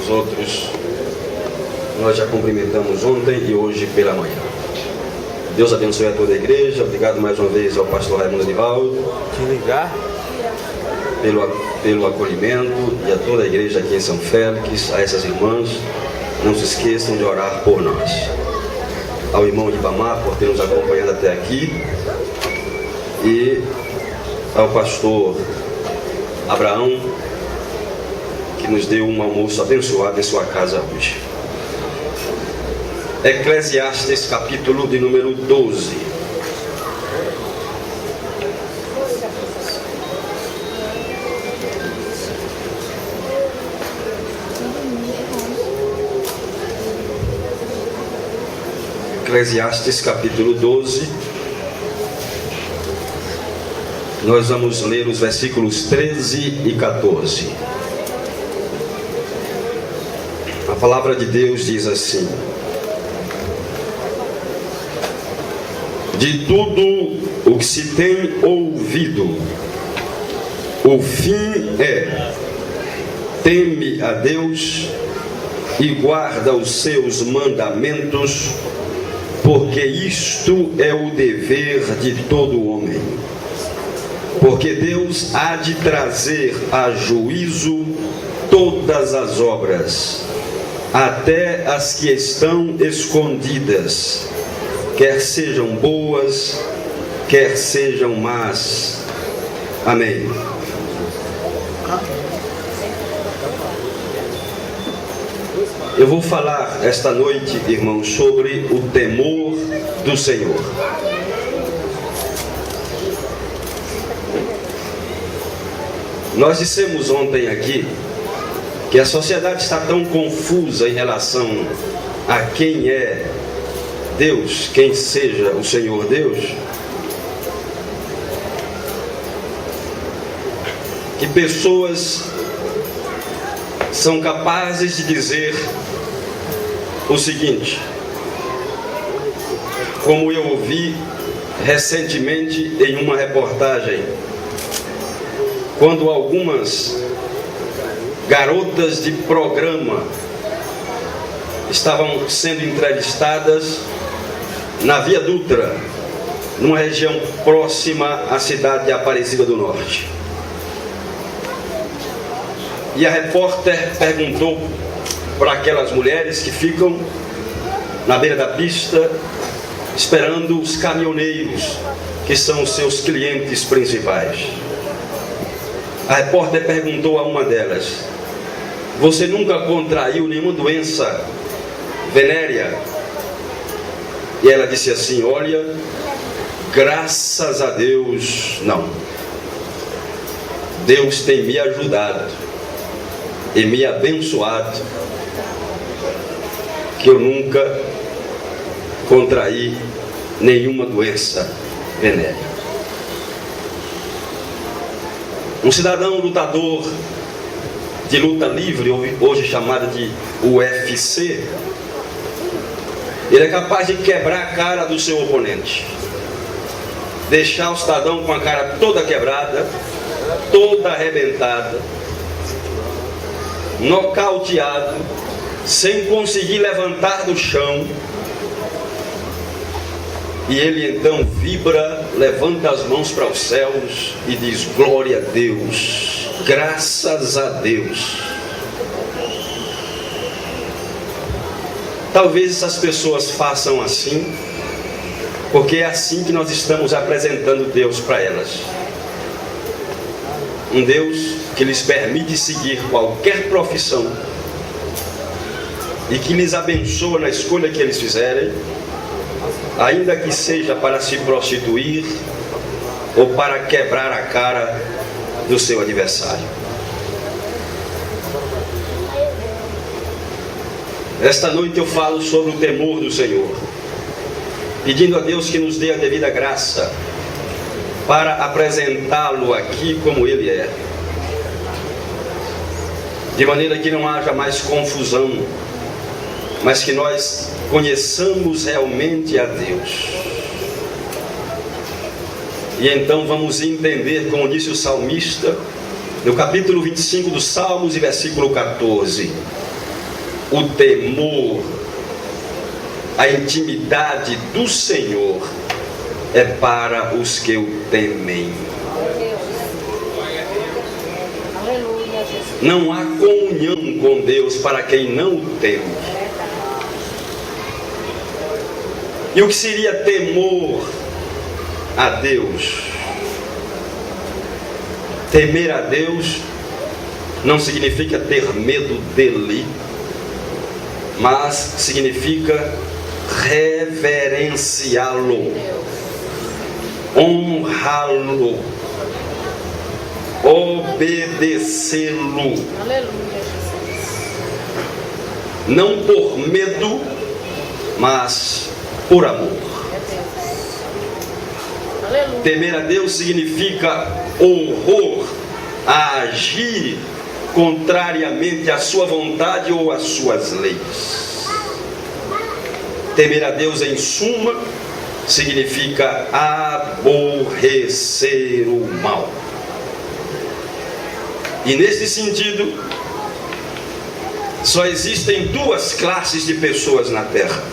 os outros nós já cumprimentamos ontem e hoje pela manhã. Deus abençoe a toda a igreja. Obrigado mais uma vez ao pastor Raimundo Divaldo pelo acolhimento, e a toda a igreja aqui em São Félix, a essas irmãs. Não se esqueçam de orar por nós. Ao irmão Ibamar por ter nos acompanhado até aqui, e ao pastor Abraão, que nos deu um almoço abençoado em sua casa hoje. Eclesiastes, capítulo de número 12. Eclesiastes, capítulo 12. Nós vamos ler os versículos 13 e 14. A palavra de Deus diz assim: de tudo o que se tem ouvido, o fim é: teme a Deus e guarda os seus mandamentos, porque isto é o dever de todo homem. Porque Deus há de trazer a juízo todas as obras, até as que estão escondidas, quer sejam boas, quer sejam más. Amém. Eu vou falar esta noite, irmãos, sobre o temor do Senhor. Nós dissemos ontem aqui que a sociedade está tão confusa em relação a quem é Deus, quem seja o Senhor Deus, que pessoas são capazes de dizer o seguinte, como eu ouvi recentemente em uma reportagem, quando algumas garotas de programa estavam sendo entrevistadas na Via Dutra, numa região próxima à cidade de Aparecida do Norte. E a repórter perguntou para aquelas mulheres que ficam na beira da pista esperando os caminhoneiros, que são os seus clientes principais. A repórter perguntou a uma delas: você nunca contraiu nenhuma doença venérea? E ela disse assim: olha, graças a Deus, não. Deus tem me ajudado e me abençoado, que eu nunca contraí nenhuma doença venérea. Um cidadão lutador de luta livre, hoje chamado de UFC, ele é capaz de quebrar a cara do seu oponente, deixar o cidadão com a cara toda quebrada, toda arrebentada, nocauteado, sem conseguir levantar do chão. E ele então vibra, levanta as mãos para os céus e diz: glória a Deus, graças a Deus. Talvez essas pessoas façam assim, porque é assim que nós estamos apresentando Deus para elas. Um Deus que lhes permite seguir qualquer profissão e que lhes abençoa na escolha que eles fizerem, ainda que seja para se prostituir ou para quebrar a cara do seu adversário. Esta noite eu falo sobre o temor do Senhor, pedindo a Deus que nos dê a devida graça para apresentá-lo aqui como Ele é, de maneira que não haja mais confusão, mas que nós conheçamos realmente a Deus. E então vamos entender, como disse o salmista, no capítulo 25 dos Salmos e versículo 14: o temor, a intimidade do Senhor é para os que o temem. Não há comunhão com Deus para quem não o teme. E o que seria temor a Deus? Temer a Deus não significa ter medo dele, mas significa reverenciá-lo, honrá-lo, obedecê-lo. Não por medo, mas por amor. Temer a Deus significa horror a agir contrariamente à sua vontade ou às suas leis. Temer a Deus, em suma, significa aborrecer o mal. E nesse sentido, só existem duas classes de pessoas na Terra.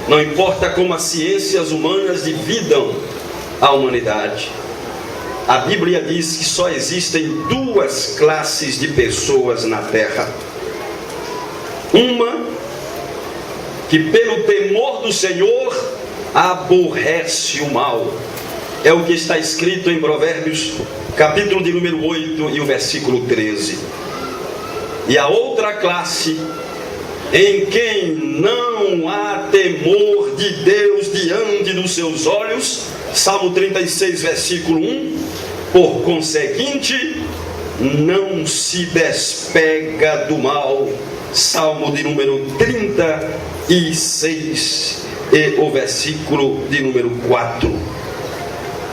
Não importa como as ciências humanas dividam a humanidade, a Bíblia diz que só existem duas classes de pessoas na Terra. Uma que pelo temor do Senhor aborrece o mal. É o que está escrito em Provérbios, capítulo de número 8 e o versículo 13. E a outra classe, em quem não há temor de Deus diante dos seus olhos, Salmo 36, versículo 1, por conseguinte, não se despega do mal. Salmo de número 36 e o versículo de número 4.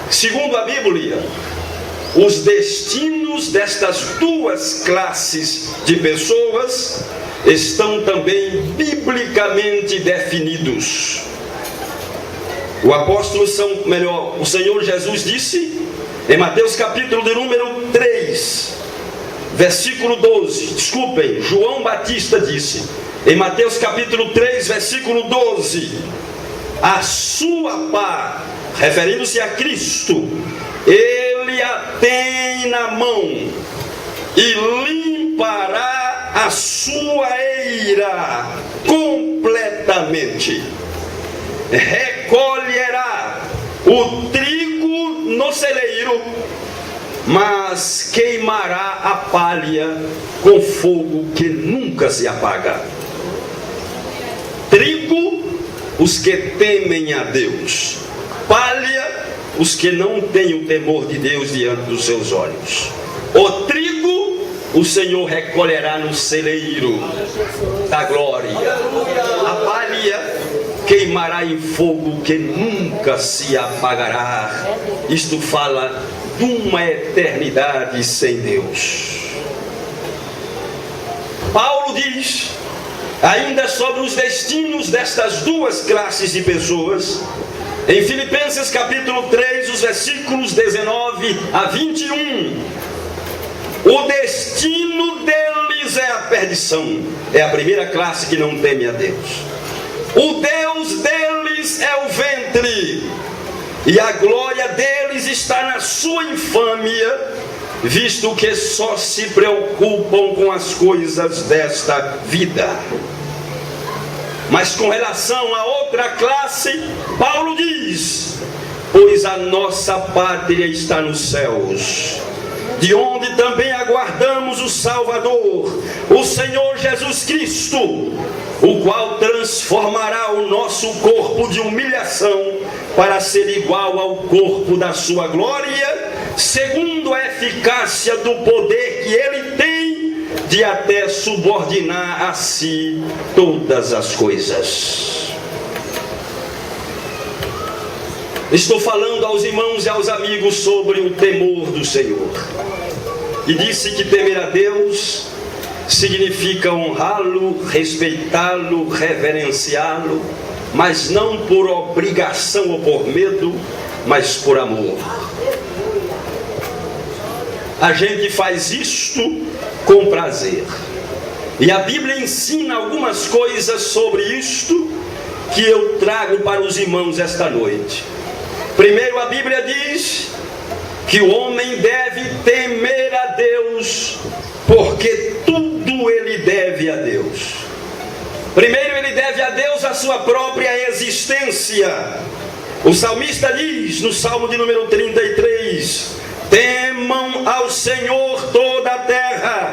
Segundo a Bíblia, os destinos destas duas classes de pessoas estão também biblicamente definidos. O Senhor Jesus disse em Mateus capítulo de número 3, versículo 12, João Batista disse em Mateus capítulo 3, versículo 12, a sua pá, referindo-se a Cristo, ele a tem na mão e limpará a sua eira completamente, recolherá o trigo no celeiro, mas queimará a palha com fogo que nunca se apaga. Trigo, os que temem a Deus; palha, os que não têm o temor de Deus diante dos seus olhos. O trigo, o Senhor recolherá no celeiro da glória. A palha queimará em fogo que nunca se apagará. Isto fala de uma eternidade sem Deus. Paulo diz ainda sobre os destinos destas duas classes de pessoas em Filipenses capítulo 3, os versículos 19 a 21. O destino deles é a perdição. É a primeira classe que não teme a Deus. O Deus deles é o ventre, e a glória deles está na sua infâmia, visto que só se preocupam com as coisas desta vida. Mas com relação à outra classe, Paulo diz: pois a nossa pátria está nos céus, de onde também aguardamos o Salvador, o Senhor Jesus Cristo, o qual transformará o nosso corpo de humilhação para ser igual ao corpo da sua glória, segundo a eficácia do poder que ele tem de até subordinar a si todas as coisas. Estou falando aos irmãos e aos amigos sobre o temor do Senhor. E disse que temer a Deus significa honrá-lo, respeitá-lo, reverenciá-lo, mas não por obrigação ou por medo, mas por amor. A gente faz isto com prazer. E a Bíblia ensina algumas coisas sobre isto que eu trago para os irmãos esta noite. Primeiro, a Bíblia diz que o homem deve temer a Deus, porque tudo ele deve a Deus. Primeiro, ele deve a Deus a sua própria existência. O salmista diz no Salmo de número 33: temam ao Senhor toda a terra